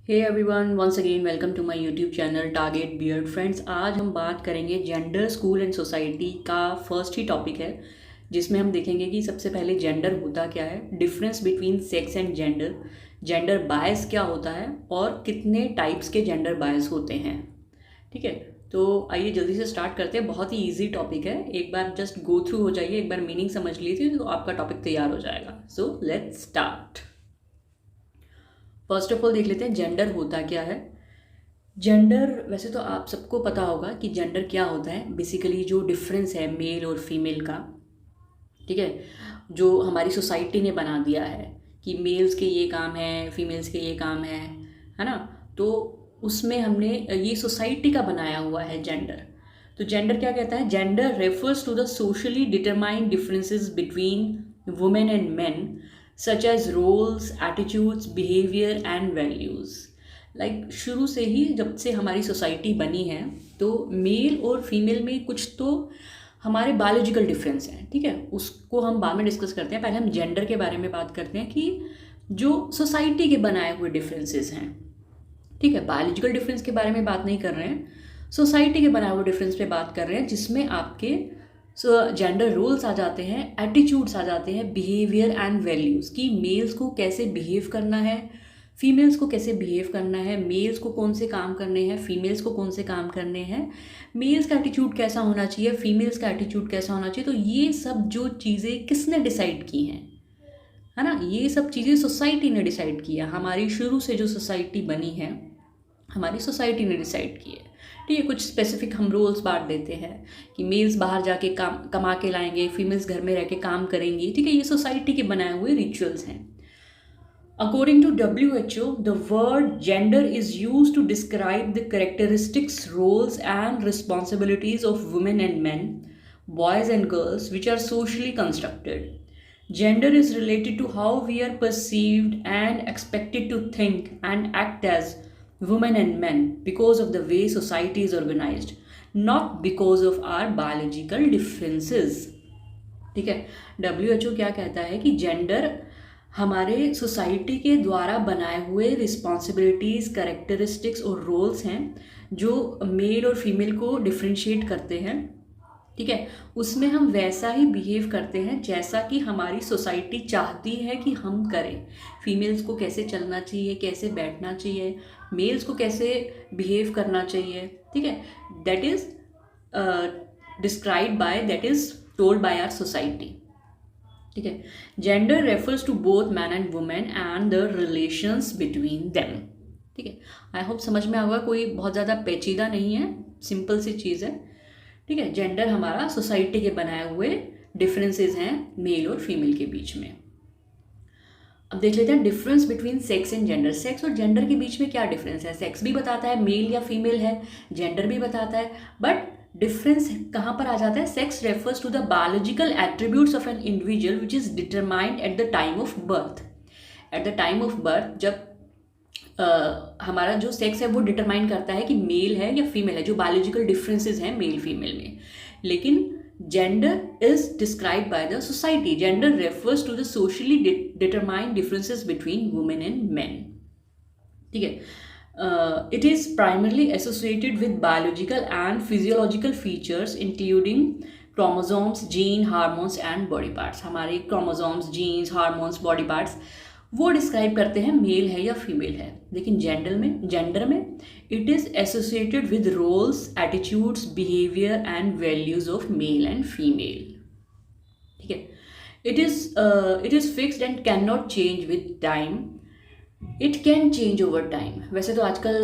Hey everyone, once again welcome to my YouTube channel target beard friends. आज हम बात करेंगे जेंडर, स्कूल एंड सोसाइटी का first ही टॉपिक है, जिसमें हम देखेंगे कि सबसे पहले जेंडर होता क्या है, difference between sex and gender, gender bias क्या होता है और कितने टाइप्स के जेंडर बायस होते हैं। ठीक है, तो आइए जल्दी से स्टार्ट करते हैं। बहुत ही ईजी टॉपिक है, एक बार जस्ट गो थ्रू हो जाइए, एक बार मीनिंग समझ लीजिए तो आपका टॉपिक तैयार हो जाएगा। So let's start. First of all देख लेते हैं जेंडर होता क्या है। जेंडर, वैसे तो आप सबको पता होगा कि जेंडर क्या होता है। बेसिकली जो डिफरेंस है मेल और फीमेल का, ठीक है, जो हमारी सोसाइटी ने बना दिया है कि मेल्स के ये काम है, फीमेल्स के ये काम है ना। तो उसमें हमने ये सोसाइटी का बनाया हुआ है जेंडर। तो जेंडर क्या कहता है? Gender refers to the socially determined differences between women and men such as roles, attitudes, behaviour and values. Like शुरू से ही जब से हमारी सोसाइटी बनी है तो मेल और फीमेल में कुछ तो हमारे बायोलॉजिकल डिफरेंस हैं। ठीक है, उसको हम बाद में डिस्कस करते हैं। पहले हम जेंडर के बारे में बात करते हैं कि जो सोसाइटी के बनाए हुए डिफरेंसेस हैं। ठीक है, बायोलॉजिकल डिफरेंस के बारे में बात नहीं कर रहे हैं, सोसाइटी के बनाए हुए डिफरेंस पे बात कर रहे हैं, जिसमें आपके जेंडर रोल्स आ जाते हैं, एटीट्यूड्स आ जाते हैं, बिहेवियर एंड वैल्यूज़ कि मेल्स को कैसे बिहेव करना है, फीमेल्स को कैसे बिहेव करना है, मेल्स को कौन से काम करने हैं, फीमेल्स को कौन से काम करने हैं, मेल्स का एटीट्यूड कैसा होना चाहिए, फीमेल्स का एटीट्यूड कैसा होना चाहिए। तो ये सब जो चीज़ें किसने डिसाइड की हैं, है ना, ये सब चीज़ें सोसाइटी ने डिसाइड किया। हमारी शुरू से जो सोसाइटी बनी है, हमारी सोसाइटी ने डिसाइड की है। ठीक है, कुछ स्पेसिफिक हम रोल्स बांट देते हैं कि मेल्स बाहर जाके काम कमा के लाएंगे, फीमेल्स घर में रह के काम करेंगी। ठीक है, ये सोसाइटी के बनाए हुए रिचुअल्स हैं। According to WHO, the word gender is used to describe the characteristics, roles, and responsibilities of women and men, boys and girls, which are socially constructed. Gender is related to how we are perceived and expected to think and act as women and men because of the way society is organized, not because of our biological differences. ठीक है, WHO क्या कहता है कि gender हमारे society के द्वारा बनाए हुए रिस्पॉन्सिबिलिटीज़, कैरेक्टरिस्टिक्स और रोल्स हैं जो मेल और फीमेल को डिफ्रेंशिएट करते हैं। ठीक है, उसमें हम वैसा ही बिहेव करते हैं जैसा कि हमारी सोसाइटी चाहती है कि हम करें। फीमेल्स को कैसे चलना चाहिए, कैसे बैठना चाहिए, मेल्स को कैसे बिहेव करना चाहिए। ठीक है, that is describe by, that is told by our society. ठीक है, gender refers to both man and women and the relations between them. ठीक है, आई होप समझ में आएगा, कोई बहुत ज़्यादा पेचीदा नहीं है, सिंपल सी चीज़ है। ठीक है, जेंडर हमारा सोसाइटी के बनाए हुए डिफरेंसेस हैं मेल और फीमेल के बीच में। अब देख लेते हैं difference between sex and gender. Sex और जेंडर के बीच में क्या डिफरेंस है? सेक्स भी बताता है मेल या फीमेल है, जेंडर भी बताता है, बट डिफरेंस कहाँ पर आ जाता है? Sex refers to the biological attributes of an individual which is determined at the time of birth. At the time of birth जब हमारा जो सेक्स है वो डिटरमाइन करता है कि मेल है या फीमेल है, जो बायोलॉजिकल डिफरेंसेस हैं मेल फीमेल में। लेकिन gender is describe by the society. Gender refers to the socially determined differences between women and man. ठीक है, it is primarily associated with biological and physiological features including chromosomes, gene, hormones and body parts. हमारे chromosomes, genes, hormones, body parts वो describe करते हैं mail है या female है। लेकिन जेंडर में it is associated with roles, attitudes, behaviour and values of male and female. ठीक है, it is fixed and can not change with time. It can change over time. वैसे तो आजकल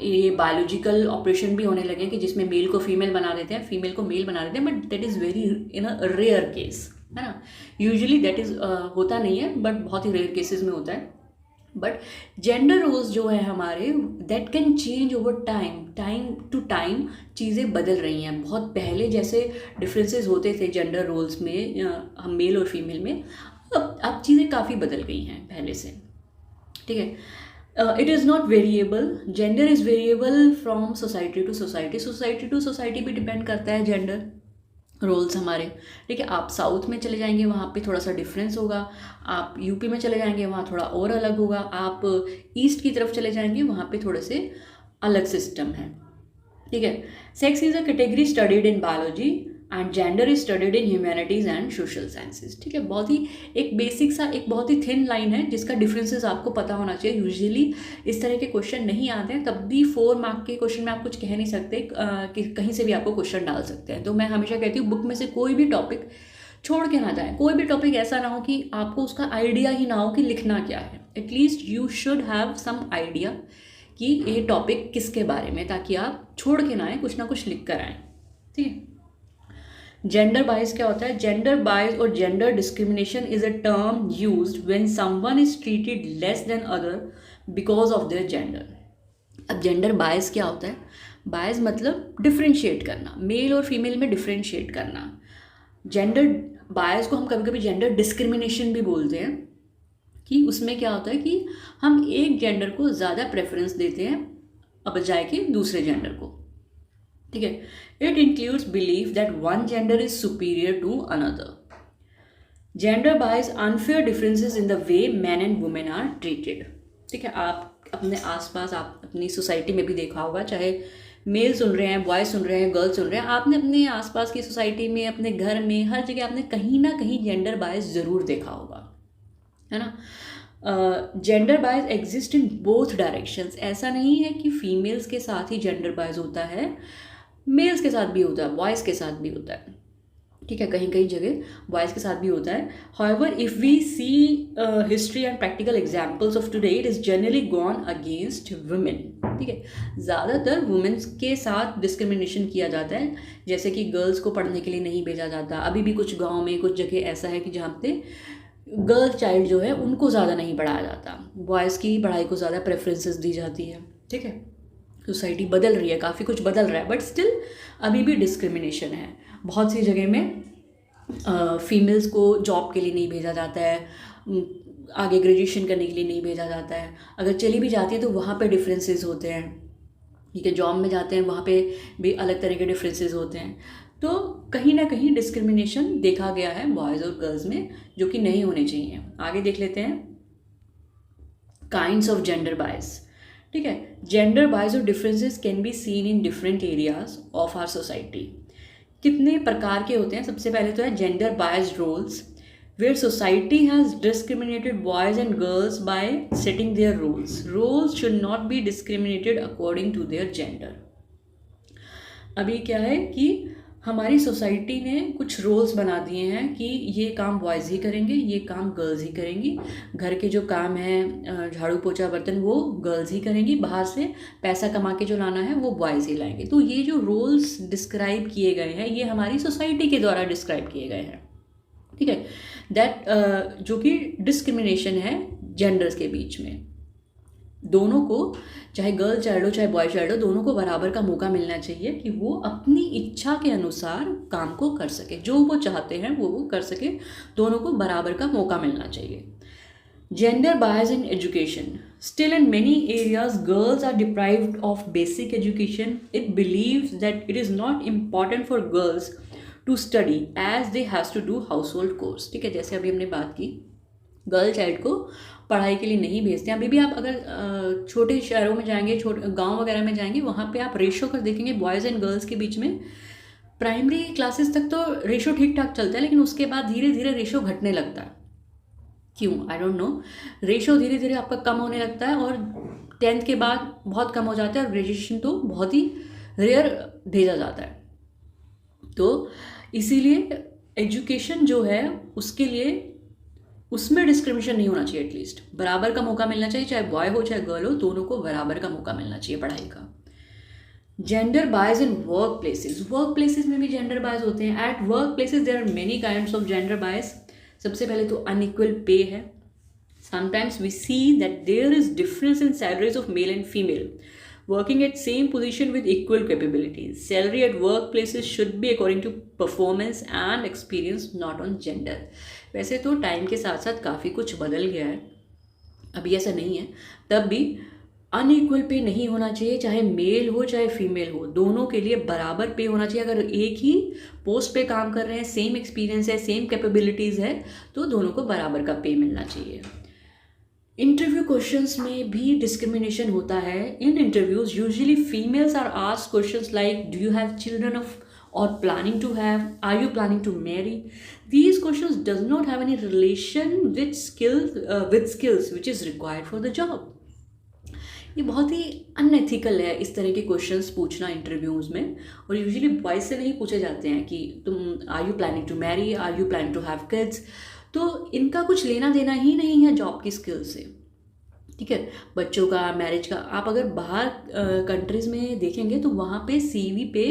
ये बायोलॉजिकल ऑपरेशन भी होने लगे हैं कि जिसमें मेल को फीमेल बना देते हैं, फीमेल को मेल बना देते हैं, but that is very in a rare case, है ना। यूजुअली दैट इज़ होता नहीं है, बट बहुत ही रेयर केसेस में होता है। बट जेंडर रोल्स जो है हमारे, that can change over time. Time to time चीज़ें बदल रही हैं। बहुत पहले जैसे डिफरेंसेस होते थे जेंडर रोल्स में, हम मेल और फीमेल में, अब चीज़ें काफ़ी बदल गई हैं पहले से। ठीक है, it is not variable. Gender is variable from society to society. Society to society भी डिपेंड करता है जेंडर। रोल्स हमारे। ठीक है, आप साउथ में चले जाएंगे वहाँ पे थोड़ा सा डिफरेंस होगा, आप यूपी में चले जाएंगे वहाँ थोड़ा और अलग होगा, आप ईस्ट की तरफ चले जाएंगे वहाँ पे थोड़े से अलग सिस्टम है। ठीक है, sex is a category studied in biology and gender is studied in humanities and social sciences. ठीक है, बहुत ही एक बेसिक सा एक बहुत ही थिन लाइन है जिसका डिफरेंसेस आपको पता होना चाहिए। यूजुअली इस तरह के क्वेश्चन नहीं आते हैं, तब भी 4 मार्क के क्वेश्चन में आप कुछ कह नहीं सकते कि कहीं से भी आपको क्वेश्चन डाल सकते हैं। तो मैं हमेशा कहती हूँ बुक में से कोई भी टॉपिक छोड़ के ना जाए, कोई भी टॉपिक ऐसा ना हो कि आपको उसका आइडिया ही ना हो कि लिखना क्या है। At least you should have some idea कि ये टॉपिक किसके बारे में, ताकि आप छोड़ के ना आए, कुछ ना कुछ लिख कर आएँ। ठीक है, जेंडर बायस क्या होता है? जेंडर बायस और gender discrimination is a term used when someone is treated less than other because of their gender. अब जेंडर बायस क्या होता है? बायस मतलब डिफ्रेंशिएट करना, मेल और फीमेल में डिफ्रेंशिएट करना। जेंडर बायस को हम कभी कभी जेंडर डिस्क्रिमिनेशन भी बोलते हैं, कि उसमें क्या होता है कि हम एक जेंडर को ज़्यादा प्रेफरेंस देते हैं बजाय के दूसरे जेंडर को। ठीक है, it includes believe that one gender is superior to another. Gender bias unfair differences in the way man and women are treated. ठीक है, आप अपने आसपास, आप अपनी सोसाइटी में भी देखा होगा, चाहे मेल सुन रहे हैं, बॉय सुन रहे हैं, गर्ल सुन रहे हैं, आपने अपने आसपास की सोसाइटी में, अपने घर में, हर जगह आपने कहीं ना कहीं जेंडर बायस ज़रूर देखा होगा, है ना। Gender bias exist in both directions. ऐसा नहीं है कि फीमेल्स के साथ ही जेंडर बायस होता है, मेल्स के साथ भी होता है, बॉयज़ के साथ भी होता है। ठीक है, कहीं कहीं जगह बॉयज़ के साथ भी होता है। However if we see history and practical examples of today, it is generally gone against women. ठीक है, ज़्यादातर वुमेन्स के साथ डिस्क्रिमिनेशन किया जाता है, जैसे कि गर्ल्स को पढ़ने के लिए नहीं भेजा जाता। अभी भी कुछ गाँव में, कुछ जगह ऐसा है कि जहाँ पे गर्ल चाइल्ड जो है उनको ज़्यादा नहीं पढ़ाया जाता, बॉयज़ की पढ़ाई को ज़्यादा प्रेफरेंसेस दी जाती है। ठीक है, सोसाइटी बदल रही है, काफ़ी कुछ बदल रहा है, बट स्टिल अभी भी डिस्क्रिमिनेशन है। बहुत सी जगह में फीमेल्स को जॉब के लिए नहीं भेजा जाता है, आगे ग्रेजुएशन करने के लिए नहीं भेजा जाता है। अगर चली भी जाती है तो वहाँ पे डिफरेंसेस होते हैं। ठीक है, जॉब में जाते हैं वहाँ पे भी अलग तरह के डिफरेंसेस होते हैं। तो कहीं ना कहीं डिस्क्रिमिनेशन देखा गया है बॉयज़ और गर्ल्स में, जो कि नहीं होने चाहिए। आगे देख लेते हैं काइंड्स ऑफ जेंडर बायस। ठीक है, जेंडर बायस और differences can be seen in different areas of our society. कितने प्रकार के होते हैं? सबसे पहले तो है gender biased roles, where society has discriminated boys and girls by setting their rules. Rules should not be discriminated according to their gender. अभी क्या है कि हमारी सोसाइटी ने कुछ रोल्स बना दिए हैं कि ये काम बॉयज़ ही करेंगे, ये काम गर्ल्स ही करेंगी, घर के जो काम है झाड़ू पोछा बर्तन वो गर्ल्स ही करेंगी, बाहर से पैसा कमा के जो लाना है वो बॉयज़ ही लाएंगे। तो ये जो रोल्स डिस्क्राइब किए गए हैं ये हमारी सोसाइटी के द्वारा डिस्क्राइब किए गए हैं। ठीक है, दैट जो कि डिस्क्रिमिनेशन है जेंडर्स के बीच में। दोनों को, चाहे गर्ल चाइल्ड हो चाहे बॉय चाइल्ड हो, दोनों को बराबर का मौका मिलना चाहिए कि वो अपनी इच्छा के अनुसार काम को कर सके, जो वो चाहते हैं वो कर सके। दोनों को बराबर का मौका मिलना चाहिए। Gender bias in education, still in many areas girls are deprived of basic education. It believes that it is not important for girls to study as they has to do household chores. ठीक है, जैसे अभी हमने बात की, girl child को पढ़ाई के लिए नहीं भेजते हैं। अभी भी आप अगर छोटे शहरों में जाएंगे, छोटे गांव वगैरह में जाएंगे, वहाँ पे आप रेशो कर देखेंगे बॉयज़ एंड गर्ल्स के बीच में। प्राइमरी क्लासेस तक तो रेशो ठीक ठाक चलता है, लेकिन उसके बाद धीरे धीरे रेशो घटने लगता है। क्यों? I don't know. रेशो धीरे धीरे आपका कम होने लगता है और 10th के बाद बहुत कम हो जाता है और ग्रेजुएशन तो बहुत ही रेयर भेजा जाता है। तो इसीलिए एजुकेशन जो है उसके लिए उसमें डिस्क्रिमिनेशन नहीं होना चाहिए। एटलीस्ट बराबर का मौका मिलना चाहिए, चाहे बॉय हो चाहे गर्ल हो, दोनों को बराबर का मौका मिलना चाहिए पढ़ाई का। Gender bias in work places, work places में भी जेंडर बायस होते हैं। At work places there are many kinds of gender bias. सबसे पहले तो अनइक्वल पे है। Sometimes we see that there is difference in salaries of male and female working at same position with equal capabilities. Salary at workplaces should be according to performance and experience, not on gender. वैसे तो time के साथ साथ काफ़ी कुछ बदल गया है, अभी ऐसा नहीं है, तब भी अनइक्वल पे नहीं होना चाहिए, चाहे मेल हो चाहे फीमेल हो, दोनों के लिए बराबर पे होना चाहिए। अगर एक ही पोस्ट पे काम कर रहे हैं, सेम एक्सपीरियंस है, सेम कैपेबिलिटीज़ है, तो दोनों को बराबर का पे मिलना चाहिए। इंटरव्यू क्वेश्चंस में भी डिस्क्रिमिनेशन होता है। In interviews usually females are asked questions like do you have children of or planning to have, are you planning to marry? These questions does not have any relation with skills which is required for the job. ये बहुत ही unethical है इस तरह के questions पूछना interviews में, और usually boys से नहीं पूछे जाते हैं कि तुम are you planning to marry, are you planning to have kids. तो इनका कुछ लेना देना ही नहीं है जॉब की स्किल से, ठीक है। बच्चों का, मैरिज का, आप अगर बाहर कंट्रीज़ में देखेंगे तो वहाँ पे सीवी पे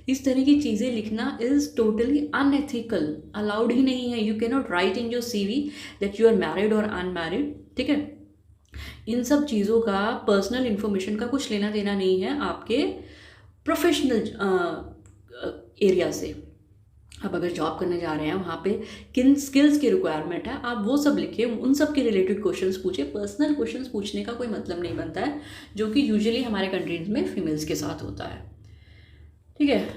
इस तरह की चीज़ें लिखना इज़ टोटली अनएथिकल, अलाउड ही नहीं है। You can not write in your CV that you are married और अनमैरिड, ठीक है। इन सब चीज़ों का, पर्सनल इन्फॉर्मेशन का कुछ लेना देना नहीं है आपके प्रोफेशनल एरिया से। आप अगर जॉब करने जा रहे हैं, वहाँ पे किन स्किल्स की रिक्वायरमेंट है, आप वो सब लिखिए, उन सब के रिलेटेड क्वेश्चंस पूछिए। पर्सनल क्वेश्चंस पूछने का कोई मतलब नहीं बनता है, जो कि यूजुअली हमारे कंट्रीज में फीमेल्स के साथ होता है, ठीक है।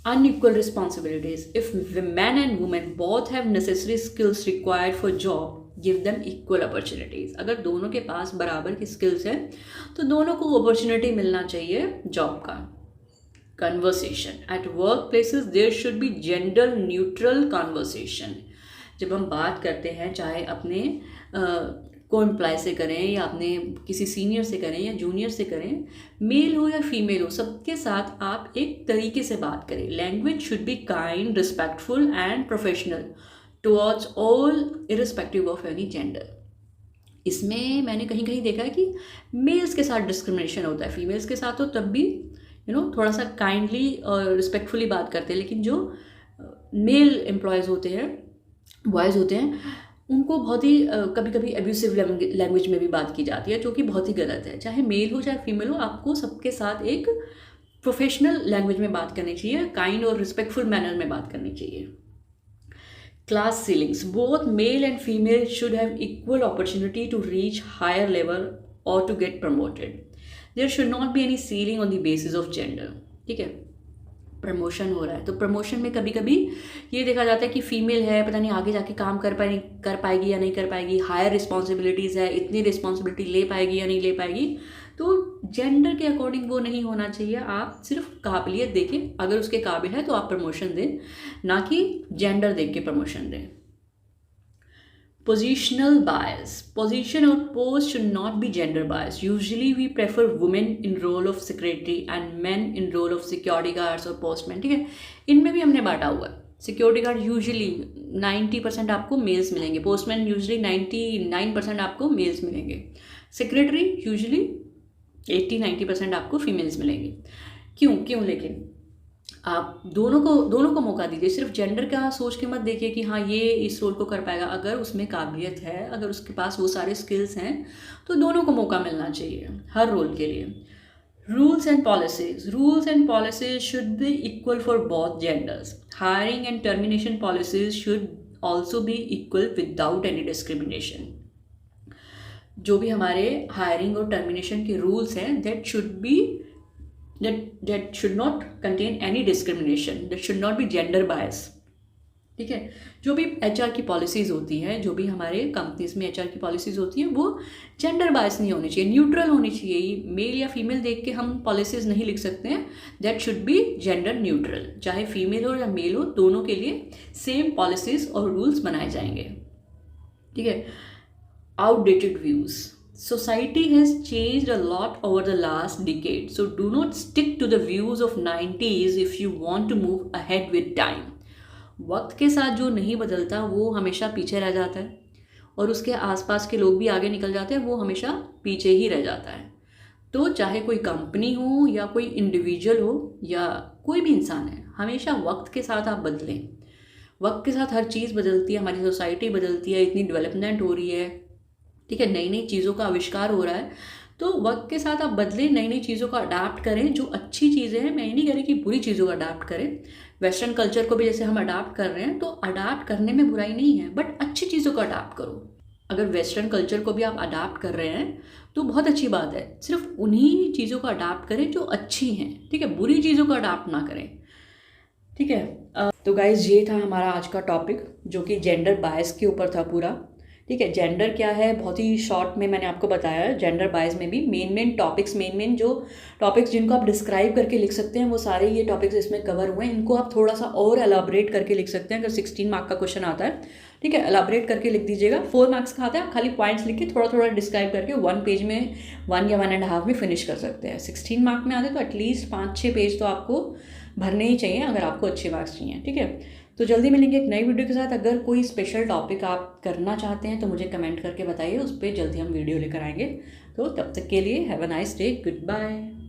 Unequal responsibilities, if man and women both have necessary skills required for job, give them equal opportunities. अगर दोनों के पास बराबर की स्किल्स हैं तो दोनों को अपॉर्चुनिटी मिलना चाहिए जॉब का। Conversation at work places, there should be gender neutral conversation. जब हम बात करते हैं, चाहे अपने को एम्प्लॉय से करें या अपने किसी सीनियर से करें या जूनियर से करें, मेल हो या फीमेल हो, सबके साथ आप एक तरीके से बात करें। Language should be kind, respectful and professional towards all irrespective of any gender. इसमें मैंने कहीं कहीं देखा है कि मेल्स के साथ डिस्क्रिमिनेशन होता है, फीमेल्स के साथ हो तब भी थोड़ा सा काइंडली और रिस्पेक्टफुली बात करते हैं, लेकिन जो मेल एम्प्लॉयज़ होते हैं, बॉयज़ होते हैं, उनको बहुत ही कभी कभी एब्यूसिव लैंग्वेज में भी बात की जाती है, जो कि बहुत ही गलत है। चाहे मेल हो चाहे फीमेल हो, आपको सबके साथ एक प्रोफेशनल लैंग्वेज में बात करनी चाहिए, काइंड और रिस्पेक्टफुल मैनर में बात करनी चाहिए। Class ceilings, both male and female should have equal opportunity to reach higher level or to get promoted. There should not be any ceiling on the basis of gender, ठीक है। Promotion हो रहा है तो प्रमोशन में कभी कभी ये देखा जाता है कि फीमेल है, पता नहीं आगे जाके काम कर पाएगी या नहीं कर पाएगी, हायर रिस्पॉन्सिबिलिटीज़ है, इतनी रिस्पॉन्सिबिलिटी ले पाएगी या नहीं ले पाएगी। तो जेंडर के अकॉर्डिंग वो नहीं होना चाहिए। आप सिर्फ काबिलियत देखें, अगर उसके काबिल है तो आप प्रमोशन दें, ना कि जेंडर देख के प्रमोशन दें। Positional bias. Position or post should not be gender biased. Usually we prefer women in role of secretary and men in role of security guards or postman, ठीक है। इनमें भी हमने बांटा हुआ है। सिक्योरिटी गार्ड यूजुअली 90% आपको मेल्स मिलेंगे, पोस्टमैन यूजुअली 99% आपको मेल्स मिलेंगे, सेक्रेटरी यूजुअली 80-90% आपको फीमेल्स मिलेंगे। क्यों लेकिन आप दोनों को मौका दीजिए। सिर्फ जेंडर का सोच के मत देखिए कि हाँ ये इस रोल को कर पाएगा। अगर उसमें काबिलियत है, अगर उसके पास वो सारे स्किल्स हैं, तो दोनों को मौका मिलना चाहिए हर रोल के लिए। Rules and policies should be equal for both genders. Hiring and termination policies should also be equal without any discrimination. जो भी हमारे हायरिंग और टर्मिनेशन के रूल्स हैं, that should not contain any discrimination, that should not be gender bias, ठीक है। जो भी HR की पॉलिसीज़ होती हैं, जो भी हमारे कंपनीज में HR की पॉलिसीज़ होती हैं, वो जेंडर बायस नहीं होनी चाहिए, न्यूट्रल होनी चाहिए। मेल या फीमेल देख के हम पॉलिसीज़ नहीं लिख सकते हैं। That should be gender neutral. चाहे फीमेल हो या मेल हो, दोनों के लिए सेम पॉलिसीज़ और रूल्स बनाए जाएंगे, ठीक है। Outdated views. Society has changed a lot over the last decade, so do not stick to the views of 90s if you want to move ahead with time. वक्त के साथ जो नहीं बदलता वो हमेशा पीछे रह जाता है, और उसके आसपास के लोग भी आगे निकल जाते हैं, वो हमेशा पीछे ही रह जाता है। तो चाहे कोई कंपनी हो या कोई इंडिविजुअल हो या कोई भी इंसान है, हमेशा वक्त के साथ आप बदलें। वक्त के साथ हर चीज़ बदलती है, हमारी सोसाइटी बदलती है, इतनी डेवलपमेंट हो रही है, ठीक है, नई नई चीज़ों का आविष्कार हो रहा है। तो वक्त के साथ आप बदलें, नई नई चीज़ों को अडाप्ट करें। जो अच्छी चीज़ें हैं, मैं ये नहीं कह रही कि बुरी चीज़ों को अडाप्ट करें। वेस्टर्न कल्चर को भी जैसे हम अडाप्ट कर रहे हैं, तो अडाप्ट करने में बुराई नहीं है, बट अच्छी चीज़ों को अडाप्ट करो। अगर वेस्टर्न कल्चर को भी आप अडाप्ट कर रहे हैं तो बहुत अच्छी बात है। सिर्फ उन्हीं चीज़ों को अडाप्ट करें जो अच्छी हैं, ठीक है, बुरी चीज़ों को अडाप्ट ना करें, ठीक है। तो गाइज ये था हमारा आज का टॉपिक जो कि जेंडर बायस के ऊपर था पूरा, ठीक है। जेंडर क्या है बहुत ही शॉर्ट में मैंने आपको बताया है। जेंडर बायस में भी मेन जो टॉपिक्स जिनको आप डिस्क्राइब करके लिख सकते हैं वो सारे ये टॉपिक्स इसमें कवर हुए हैं। इनको आप थोड़ा सा और एलाबरेट करके लिख सकते हैं। अगर 16 मार्क का क्वेश्चन आता है, ठीक है, एलाबरेट करके लिख दीजिएगा। 4 मार्क्स का आता है, आप खाली पॉइंट्स लिख के थोड़ा थोड़ा डिस्क्राइब करके 1 पेज में 1 या 1.5 में फिनिश कर सकते हैं। 16 मार्क में आते हैं तो एटलीस्ट 5-6 पेज तो आपको भरने ही चाहिए अगर आपको अच्छे मार्क्स चाहिए, ठीक है। तो जल्दी मिलेंगे एक नई वीडियो के साथ। अगर कोई स्पेशल टॉपिक आप करना चाहते हैं तो मुझे कमेंट करके बताइए, उस पर जल्दी हम वीडियो लेकर आएंगे। तो तब तक के लिए have a nice day, good bye.